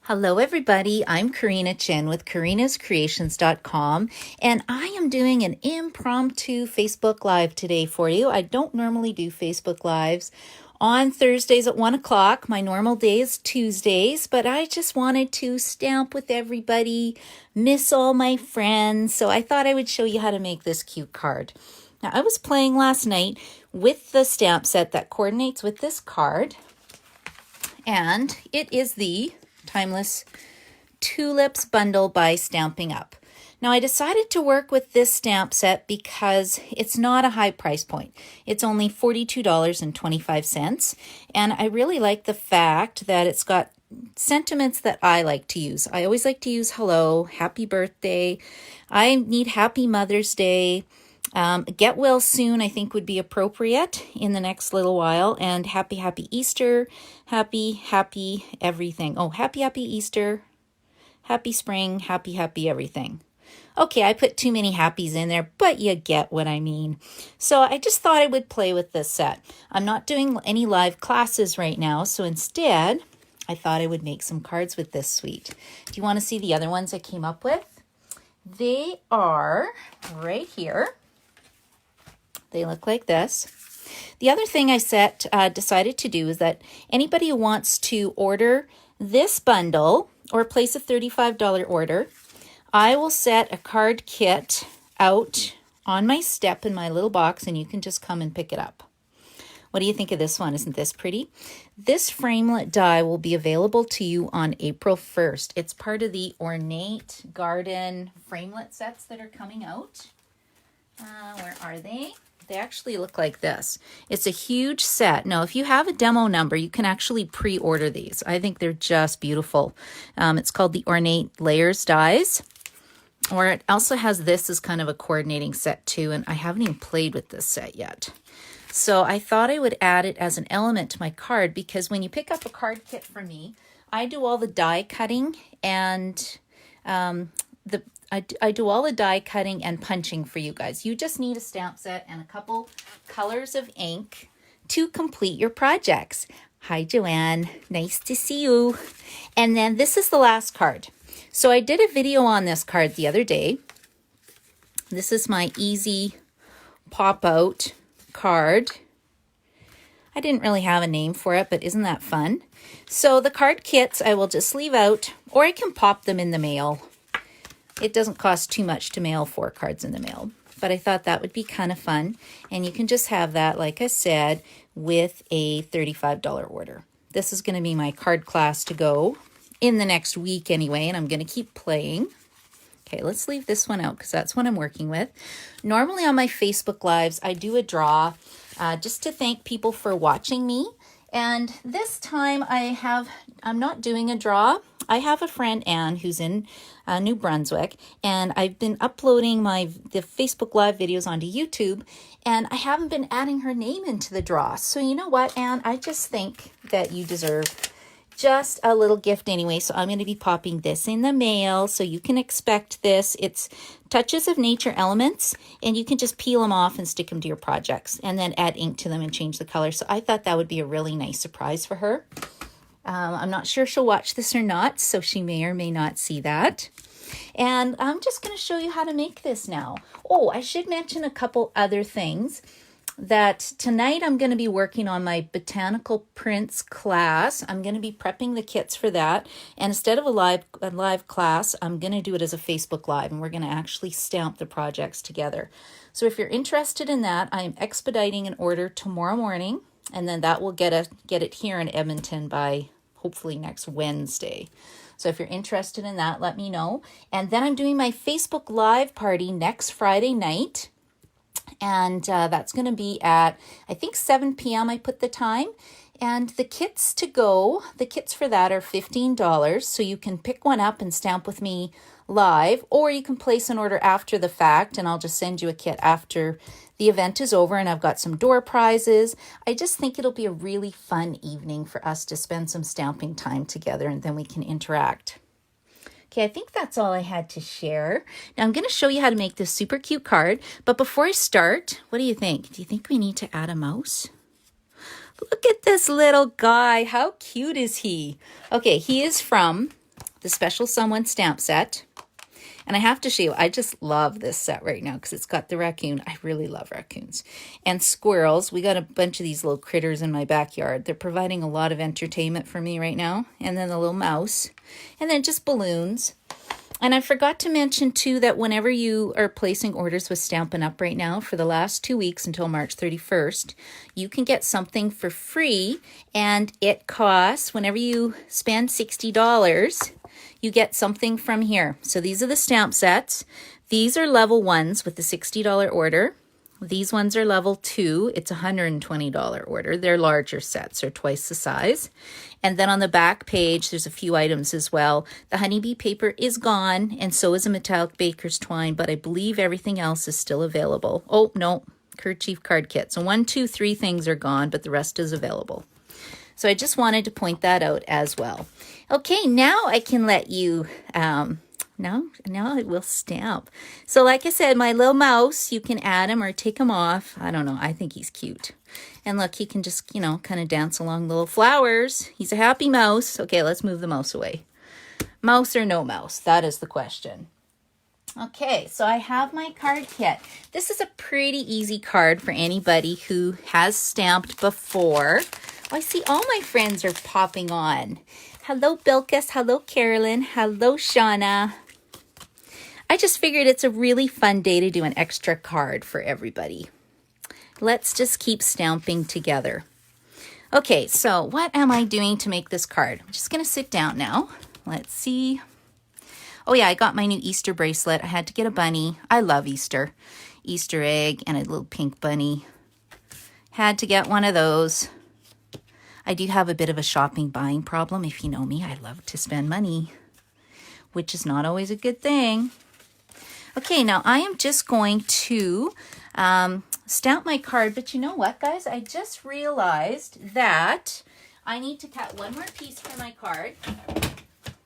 Hello everybody, I'm Karina Chin with karinascreations.com and I am doing an impromptu Facebook Live today for you. I don't normally do Facebook Lives on Thursdays at 1 o'clock. My normal day is Tuesdays, but I just wanted to stamp with everybody, miss all my friends, so I thought I would show you how to make this cute card. Now I was playing last night with the stamp set that coordinates with this card, and it is the Timeless Tulips bundle by Stampin' Up. Now I decided to work with this stamp set because it's not a high price point. It's only $42.25, and I really like the fact that it's got sentiments that I like to use. I always like to use hello, happy birthday. I need happy Mother's Day. Get well soon, I think, would be appropriate in the next little while. And happy Easter, happy everything. Oh, happy Easter, happy spring, happy everything. Okay, I put too many happies in there, but you get what I mean. So I just thought I would play with this set. I'm not doing any live classes right now, so instead, I thought I would make some cards with this suite. Do you want to see the other ones I came up with? They are right here. They look like this. The other thing I decided to do is that anybody who wants to order this bundle or place a $35 order, I will set a card kit out on my step in my little box and you can just come and pick it up. What do you think of this one? Isn't this pretty? This framelit die will be available to you on April 1st. It's part of the Ornate Garden framelit sets that are coming out. Where are they? They actually look like this. It's a huge set. Now, if you have a demo number, you can actually pre-order these. I think they're just beautiful. It's called the Ornate Layers Dies. Or it also has this as kind of a coordinating set too, and I haven't even played with this set yet. So I thought I would add it as an element to my card because when you pick up a card kit from me, I do all the die cutting and I do all the die cutting and punching for you guys. You just need a stamp set and a couple colors of ink to complete your projects. Hi, Joanne. Nice to see you. And then this is the last card. So I did a video on this card the other day. This is my easy pop-out card. I didn't really have a name for it, but isn't that fun? So the card kits I will just leave out, or I can pop them in the mail. It doesn't cost too much to mail 4 cards in the mail, but I thought that would be kind of fun. And you can just have that, like I said, with a $35 order. This is going to be my card class to go in the next week anyway, and I'm going to keep playing. Okay, let's leave this one out because that's what I'm working with. Normally on my Facebook Lives, I do a draw just to thank people for watching me. And this time I'm not doing a draw. I have a friend, Anne, who's in New Brunswick, and I've been uploading the Facebook Live videos onto YouTube, and I haven't been adding her name into the draw. So you know what, Anne? I just think that you deserve just a little gift anyway. So I'm going to be popping this in the mail, so you can expect this. It's touches of nature elements, and you can just peel them off and stick them to your projects, and then add ink to them and change the color. So I thought that would be a really nice surprise for her. I'm not sure she'll watch this or not, so she may or may not see that. And I'm just going to show you how to make this now. Oh, I should mention a couple other things. That tonight I'm going to be working on my botanical prints class. I'm going to be prepping the kits for that. And instead of a live class, I'm going to do it as a Facebook Live, and we're going to actually stamp the projects together. So if you're interested in that, I'm expediting an order tomorrow morning, and then that will get it here in Edmonton by hopefully next Wednesday. So if you're interested in that, let me know. And then I'm doing my Facebook Live party next Friday night. And that's going to be at, I think, 7 p.m. I put the time. And the kits for that are $15. So you can pick one up and stamp with me live, or you can place an order after the fact, and I'll just send you a kit after the event is over. And I've got some door prizes. I just think it'll be a really fun evening for us to spend some stamping time together, and then we can interact. Okay, I think that's all I had to share. Now I'm going to show you how to make this super cute card. But before I start, what do you think? Do you think we need to add a mouse? Look at this little guy. How cute is he? Okay, he is from the Special Someone stamp set. And I have to show you, I just love this set right now because it's got the raccoon. I really love raccoons. And squirrels. We got a bunch of these little critters in my backyard. They're providing a lot of entertainment for me right now. And then the little mouse. And then just balloons. And I forgot to mention too that whenever you are placing orders with Stampin' Up! Right now for the last 2 weeks until March 31st, you can get something for free. And it costs, whenever you spend $60, you get something from here. So these are the stamp sets. These are level 1s with the $60 order. These ones are level 2. It's a $120 order. They're larger sets. They're twice the size. And then on the back page, there's a few items as well. The honeybee paper is gone, and so is a metallic baker's twine, but I believe everything else is still available. Oh, no, kerchief card kit. So 1, 2, 3 things are gone, but the rest is available. So I just wanted to point that out as well. Okay, now I can let you, now it will stamp. So like I said, my little mouse, you can add him or take him off. I don't know, I think he's cute. And look, he can just, you know, kind of dance along the little flowers. He's a happy mouse. Okay, let's move the mouse away. Mouse or no mouse? That is the question. Okay, so I have my card kit. This is a pretty easy card for anybody who has stamped before. Oh, I see all my friends are popping on. Hello, Bilkis. Hello, Carolyn. Hello, Shauna. I just figured it's a really fun day to do an extra card for everybody. Let's just keep stamping together. Okay, so what am I doing to make this card? I'm just going to sit down now. Let's see. Oh yeah, I got my new Easter bracelet. I had to get a bunny. I love Easter. Easter egg and a little pink bunny. Had to get one of those. I do have a bit of a shopping buying problem. If you know me, I love to spend money, which is not always a good thing. Okay, now I am just going to stamp my card, but you know what, guys? I just realized that I need to cut one more piece for my card.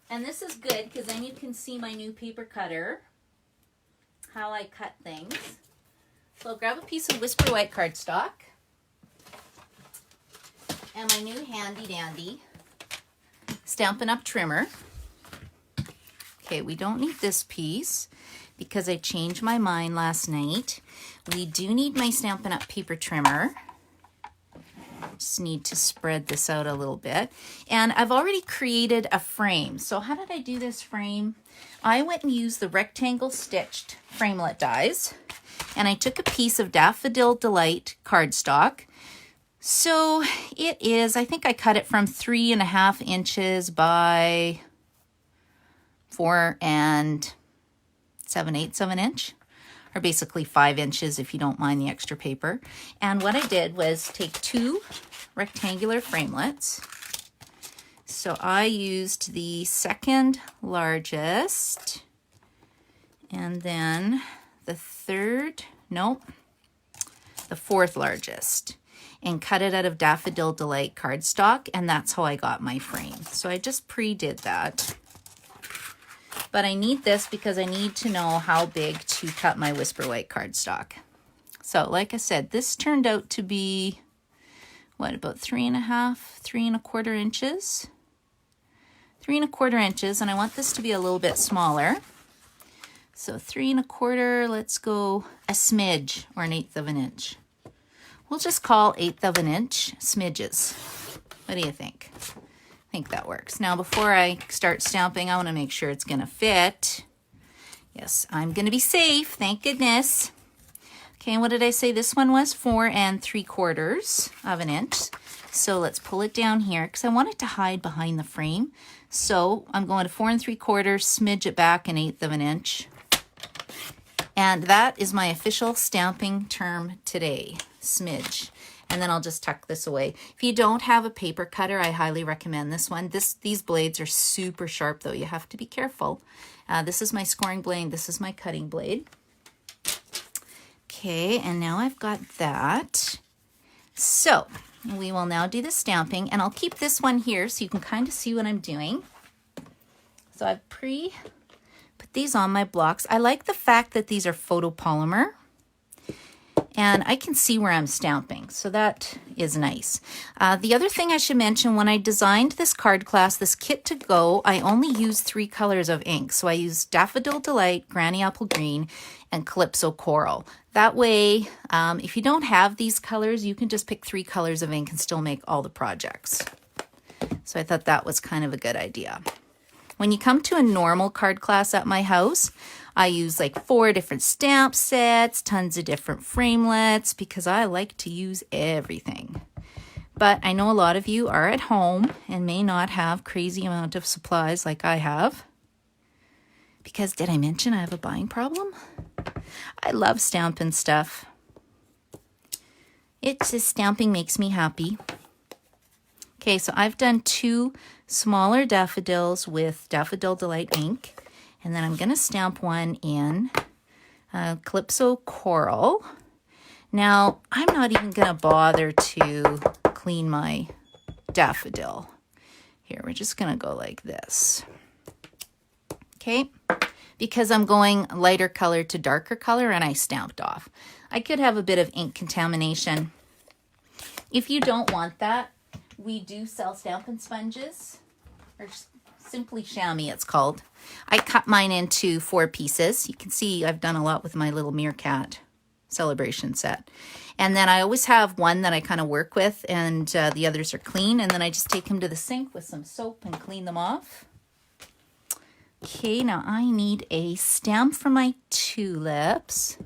And this is good because then you can see my new paper cutter, how I cut things. So I'll grab a piece of Whisper White cardstock and my new handy dandy Stampin' Up! Trimmer. Okay, we don't need this piece because I changed my mind last night. We do need my Stampin' Up! Paper trimmer. Just need to spread this out a little bit. And I've already created a frame. So how did I do this frame? I went and used the rectangle stitched framelit dies. And I took a piece of Daffodil Delight cardstock. So it is, I think I cut it from 3.5 inches by 4 7/8 of an inch. Or basically 5 inches if you don't mind the extra paper. And what I did was take 2 rectangular framelits. So I used the second largest and then the fourth largest, and cut it out of Daffodil Delight cardstock, and that's how I got my frame. So I just pre-did that. But I need this because I need to know how big to cut my Whisper White cardstock. So like I said, this turned out to be, what, about 3.25 inches? 3.25 inches, and I want this to be a little bit smaller. So 3.25, let's go a smidge, or 1/8 of an inch. We'll just call 1/8 of an inch smidges. What do you think? I think that works. Now, before I start stamping, I want to make sure it's going to fit. Yes, I'm going to be safe, thank goodness. Okay, and what did I say this one was? 4.75 of an inch. So let's pull it down here because I want it to hide behind the frame. So I'm going to 4.75, smidge it back 1/8 of an inch. And that is my official stamping term today, smidge. And then I'll just tuck this away. If you don't have a paper cutter, I highly recommend this one. These blades are super sharp though. You have to be careful. This is my scoring blade. This is my cutting blade. Okay, and now I've got that. So we will now do the stamping, and I'll keep this one here so you can kind of see what I'm doing. So I've put these on my blocks. I like the fact that these are photopolymer. and I can see where I'm stamping, so that is nice. The other thing I should mention, when I designed this card class, this kit to go, I only used 3 colors of ink. So I used Daffodil Delight, Granny Apple Green, and Calypso Coral. That way, if you don't have these colors, you can just pick 3 colors of ink and still make all the projects. So I thought that was kind of a good idea. When you come to a normal card class at my house, I use like 4 different stamp sets, tons of different framelets, because I like to use everything. But I know a lot of you are at home and may not have crazy amount of supplies like I have. Because did I mention I have a buying problem? I love Stampin' stuff. It's just stamping makes me happy. Okay, so I've done 2 smaller daffodils with Daffodil Delight ink. And then I'm going to stamp one in Calypso Coral. Now, I'm not even going to bother to clean my daffodil. Here, we're just going to go like this. Okay, because I'm going lighter color to darker color and I stamped off. I could have a bit of ink contamination. If you don't want that, we do sell Stampin' sponges, or simply chamois it's called. I cut mine into 4 pieces. You can see I've done a lot with my little meerkat celebration set. And then I always have one that I kind of work with, and the others are clean. And then I just take them to the sink with some soap and clean them off. Okay, now I need a stamp for my tulips.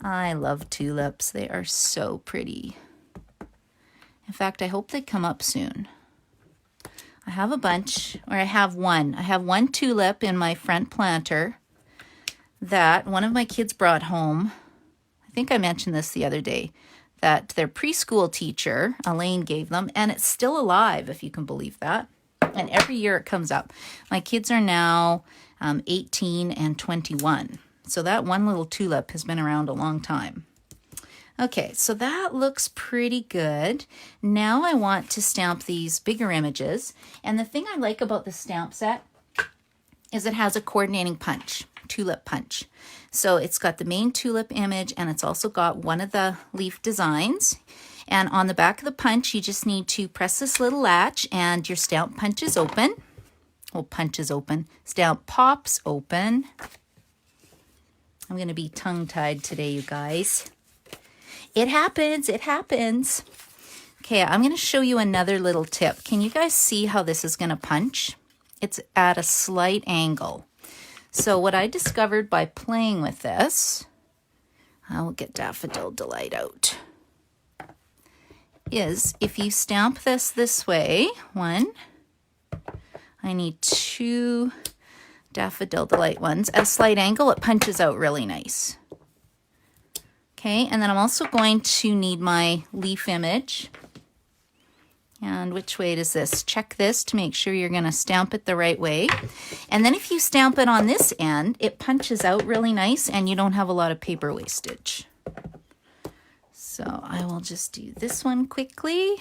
I love tulips. They are so pretty. In fact, I hope they come up soon. I have a bunch, or I have one. I have one tulip in my front planter that one of my kids brought home. I think I mentioned this the other day, that their preschool teacher, Elaine, gave them, and it's still alive, if you can believe that. And every year it comes up. My kids are now 18 and 21. So that one little tulip has been around a long time. Okay, so that looks pretty good. Now I want to stamp these bigger images. And the thing I like about the stamp set is it has a coordinating punch, tulip punch. So it's got the main tulip image, and it's also got one of the leaf designs. And on the back of the punch, you just need to press this little latch and your stamp punches open. Well, punches open. Stamp pops open. I'm going to be tongue-tied today, you guys. It happens. It happens. Okay, I'm going to show you another little tip. Can you guys see how this is going to punch? It's at a slight angle. So what I discovered by playing with this, I'll get Daffodil Delight out, is if you stamp this way, one, I need 2 Daffodil Delight ones. At a slight angle, it punches out really nice. Okay, and then I'm also going to need my leaf image. And which way does this? Check this to make sure you're going to stamp it the right way. And then if you stamp it on this end, it punches out really nice and you don't have a lot of paper wastage. So I will just do this one quickly.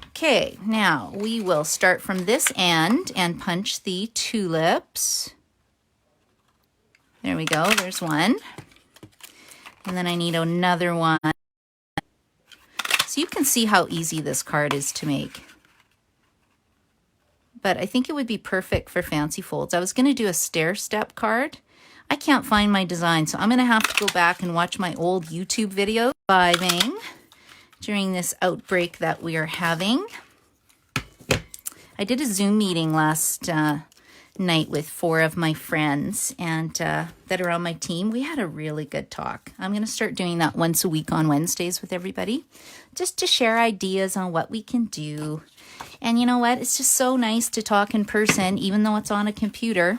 Okay, now we will start from this end and punch the tulips. There we go, there's one. And then I need another one. So you can see how easy this card is to make. But I think it would be perfect for fancy folds. I was going to do a stair-step card. I can't find my design, so I'm going to have to go back and watch my old YouTube video surviving during this outbreak that we are having. I did a Zoom meeting last night with 4 of my friends and that are on my team. We had a really good talk. I'm going to start doing that once a week on Wednesdays with everybody, just to share ideas on what we can do. And you know what? It's just so nice to talk in person, even though it's on a computer.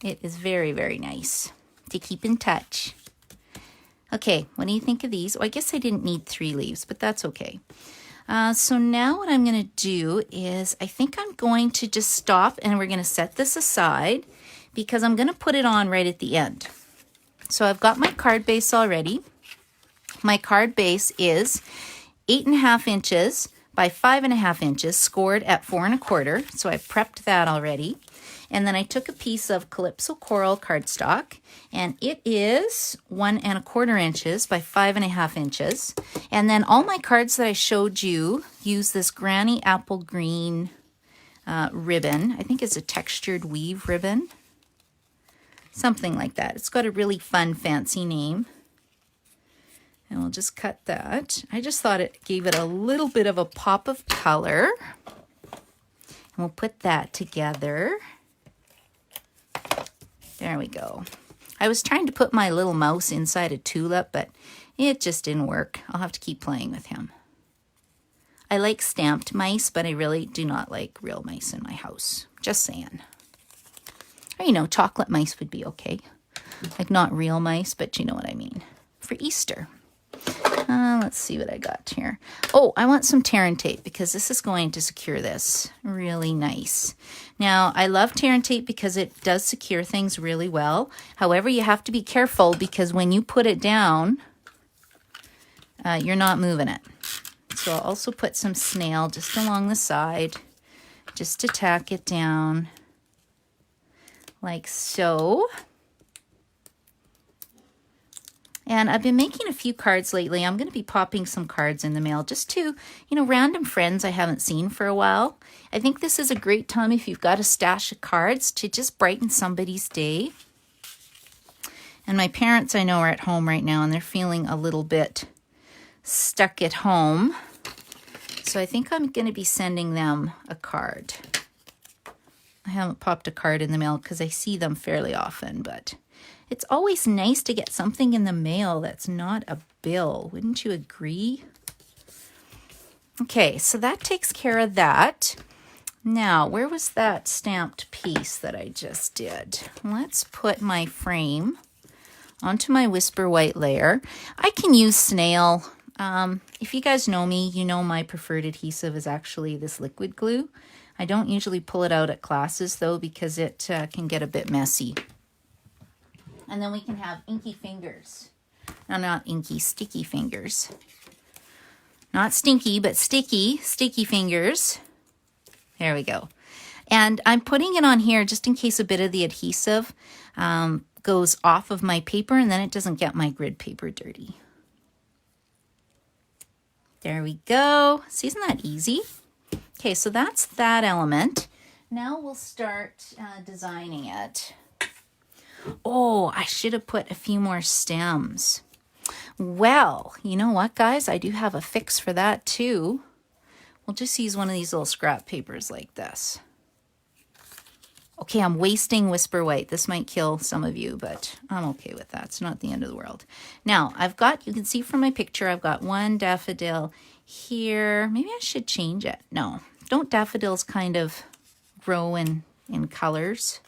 It is very, very nice to keep in touch. Okay, what do you think of these? Oh, I guess I didn't need 3 leaves, but that's okay. So now what I'm going to do is I think I'm going to just stop and we're going to set this aside because I'm going to put it on right at the end. So I've got my card base already. My card base is 8.5 inches by 5.5 inches, scored at 4 1/4. So I prepped that already. And then I took a piece of Calypso Coral cardstock, and it is 1¼ inches by 5½ inches. And then all my cards that I showed you use this Granny Apple Green ribbon. I think it's a textured weave ribbon. Something like that. It's got a really fun, fancy name. And we'll just cut that. I just thought it gave it a little bit of a pop of color. And we'll put that together. There we go. I was trying to put my little mouse inside a tulip, but it just didn't work. I'll have to keep playing with him. I like stamped mice, but I really do not like real mice in my house. Just saying. Or, you know, chocolate mice would be okay. Like not real mice, but you know what I mean. For Easter. Let's see what I got here. Oh, I want some tear and tape because this is going to secure this really nice. Now, I love tear and tape because it does secure things really well. However, you have to be careful because when you put it down, you're not moving it. So I'll also put some snail just along the side, just to tack it down like so. And I've been making a few cards lately. I'm going to be popping some cards in the mail just to, you know, random friends I haven't seen for a while. I think this is a great time if you've got a stash of cards to just brighten somebody's day. And my parents, I know, are at home right now and they're feeling a little bit stuck at home. So I think I'm going to be sending them a card. I haven't popped a card in the mail because I see them fairly often, but it's always nice to get something in the mail that's not a bill. Wouldn't you agree? Okay, so that takes care of that. Now, where was that stamped piece that I just did? Let's put my frame onto my Whisper White layer. I can use snail. If you guys know me, you know my preferred adhesive is actually this liquid glue. I don't usually pull it out at classes though because it can get a bit messy. And then we can have inky fingers. No, not inky, sticky fingers. Not stinky, but sticky fingers. There we go. And I'm putting it on here just in case a bit of the adhesive goes off of my paper and then it doesn't get my grid paper dirty. There we go. See, isn't that easy? Okay, so that's that element. Now we'll start designing it. Oh, I should have put a few more stems. Well, you know what, guys? I do have a fix for that too. We'll just use one of these little scrap papers like this. Okay, I'm wasting Whisper White. This might kill some of you, but I'm okay with that. It's not the end of the world. Now, I've got, you can see from my picture, I've got one daffodil here. Maybe I should change it. No, don't daffodils kind of grow in colors?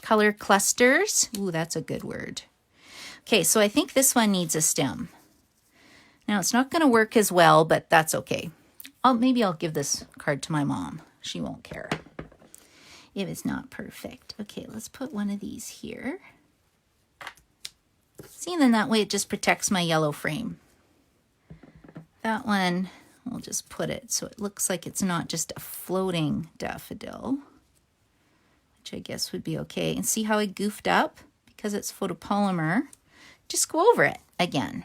Color clusters. Ooh, that's a good word. Okay, so I think this one needs a stem. Now, it's not going to work as well, but that's okay. Maybe I'll give this card to my mom. She won't care if it's not perfect. Okay, let's put one of these here. See, and then that way it just protects my yellow frame. That one, we'll just put it so it looks like it's not just a floating daffodil, which I guess would be okay. And see how I goofed up? Because it's photopolymer, just go over it again.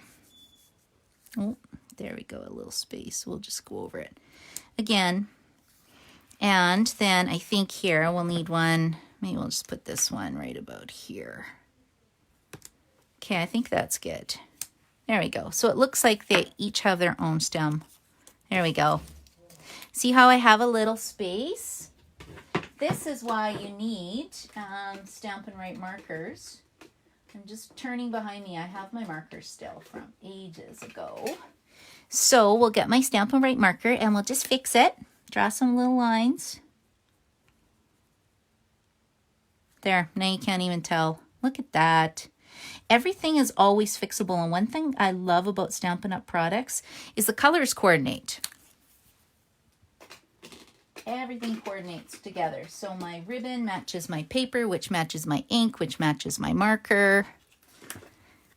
Oh, there we go, a little space. We'll just go over it again. And then I think here we'll need one, maybe we'll just put this one right about here. Okay, I think that's good. There we go. So it looks like they each have their own stem. There we go. See how I have a little space? This is why you need Stampin' Right markers. I'm just turning behind me. I have my markers still from ages ago. So we'll get my Stampin' Right marker and we'll just fix it. Draw some little lines. There, now you can't even tell. Look at that. Everything is always fixable. And one thing I love about Stampin' Up! Products is the colors coordinate. Everything coordinates together. So my ribbon matches my paper, which matches my ink, which matches my marker.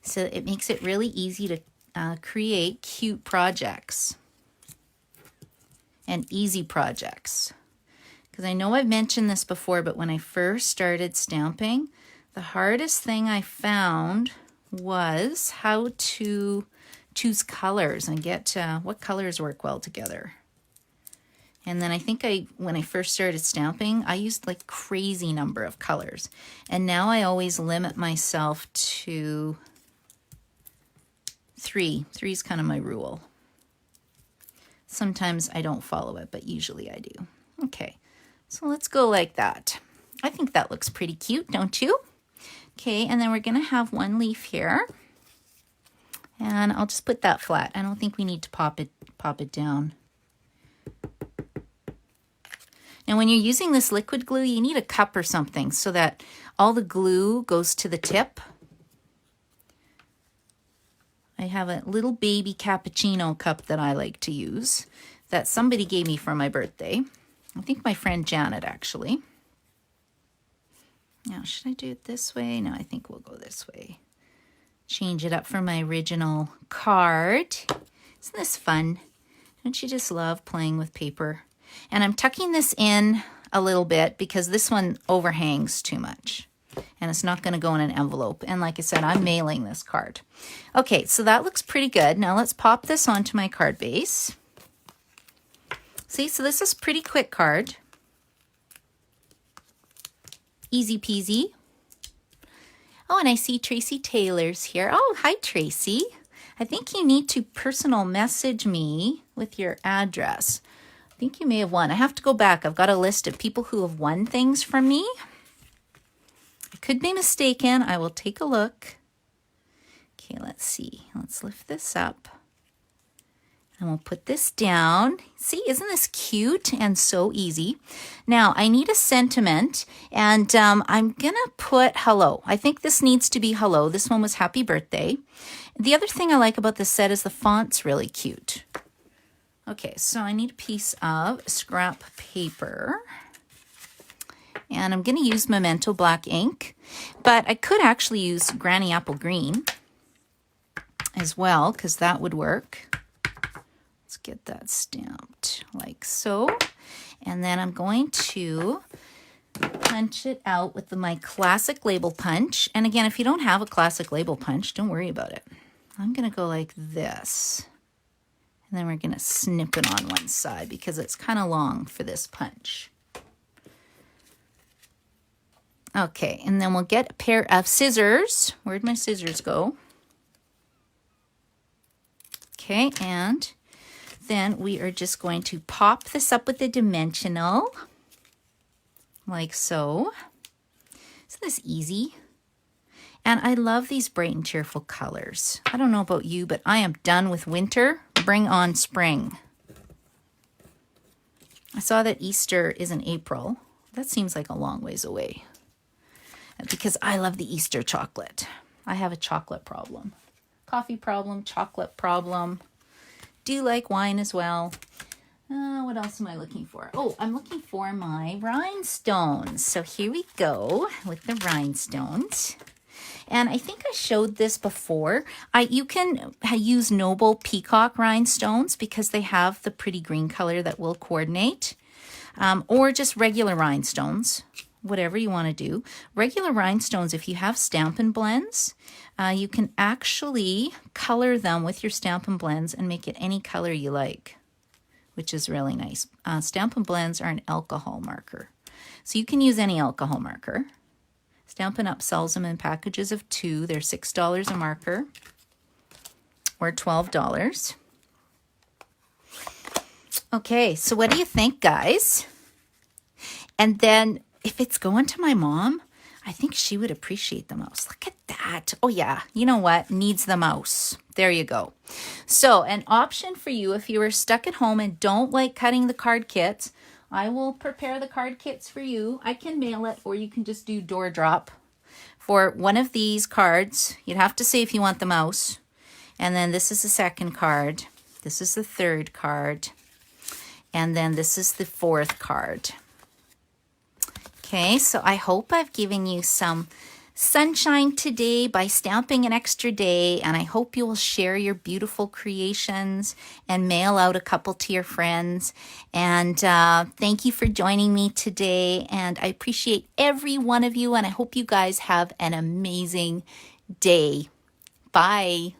So it makes it really easy to create cute projects and easy projects. because I know I've mentioned this before, but when I first started stamping, the hardest thing I found was how to choose colors and get what colors work well together. And then I think when I first started stamping, I used like crazy number of colors. And now I always limit myself to 3. 3 is kind of my rule. Sometimes I don't follow it, but usually I do. Okay, so let's go like that. I think that looks pretty cute, don't you? Okay, and then we're gonna have one leaf here. And I'll just put that flat. I don't think we need to pop it down. Now when you're using this liquid glue, you need a cup or something so that all the glue goes to the tip. I have a little baby cappuccino cup that I like to use that somebody gave me for my birthday. I think my friend Janet actually. Now should I do it this way? No, I think we'll go this way. Change it up for my original card. Isn't this fun? Don't you just love playing with paper? And I'm tucking this in a little bit because this one overhangs too much. And it's not going to go in an envelope. And like I said, I'm mailing this card. Okay, so that looks pretty good. Now let's pop this onto my card base. See, so this is a pretty quick card. Easy peasy. Oh, and I see Tracy Taylor's here. Oh, hi, Tracy. I think you need to personal message me with your address. I think you may have won. I have to go back. I've got a list of people who have won things from me. I could be mistaken. I will take a look. Okay, let's see. Let's lift this up. And we'll put this down. See, isn't this cute and so easy? Now, I need a sentiment, and I'm going to put hello. I think this needs to be hello. This one was happy birthday. The other thing I like about this set is the font's really cute. Okay, so I need a piece of scrap paper. And I'm going to use Memento black ink, but I could actually use Granny Apple Green as well, because that would work. Let's get that stamped like so. And then I'm going to punch it out with my classic label punch. And again, if you don't have a classic label punch, don't worry about it. I'm going to go like this. And then we're going to snip it on one side because it's kind of long for this punch. Okay, and then we'll get a pair of scissors. Where'd my scissors go? Okay, and then we are just going to pop this up with the dimensional, like so. Isn't this easy? And I love these bright and cheerful colors. I don't know about you, but I am done with winter. Bring on spring. I saw that Easter is in April. That seems like a long ways away. Because I love the Easter chocolate. I have a chocolate problem. Coffee problem, chocolate problem. Do like wine as well. What else am I looking for? Oh, I'm looking for my rhinestones. So here we go with the rhinestones. And I think I showed this before. You can use Noble Peacock rhinestones because they have the pretty green color that will coordinate. Or just regular rhinestones, whatever you want to do. Regular rhinestones, if you have Stampin' blends, you can actually color them with your Stampin' blends and make it any color you like, which is really nice. Stampin' blends are an alcohol marker. So you can use any alcohol marker. Stampin' Up sells them in packages of 2. They're $6 a marker or $12. Okay, so what do you think, guys? And then if it's going to my mom, I think she would appreciate the mouse. Look at that. Oh yeah, you know what? Needs the mouse. There you go. So an option for you if you are stuck at home and don't like cutting the card kits, I will prepare the card kits for you. I can mail it, or you can just do door drop. For one of these cards, you'd have to say if you want the mouse. And then this is the second card. This is the third card. And then this is the fourth card. Okay, so I hope I've given you some sunshine today by stamping an extra day, and I hope you will share your beautiful creations and mail out a couple to your friends. And thank you for joining me today, and I appreciate every one of you, and I hope you guys have an amazing day. Bye.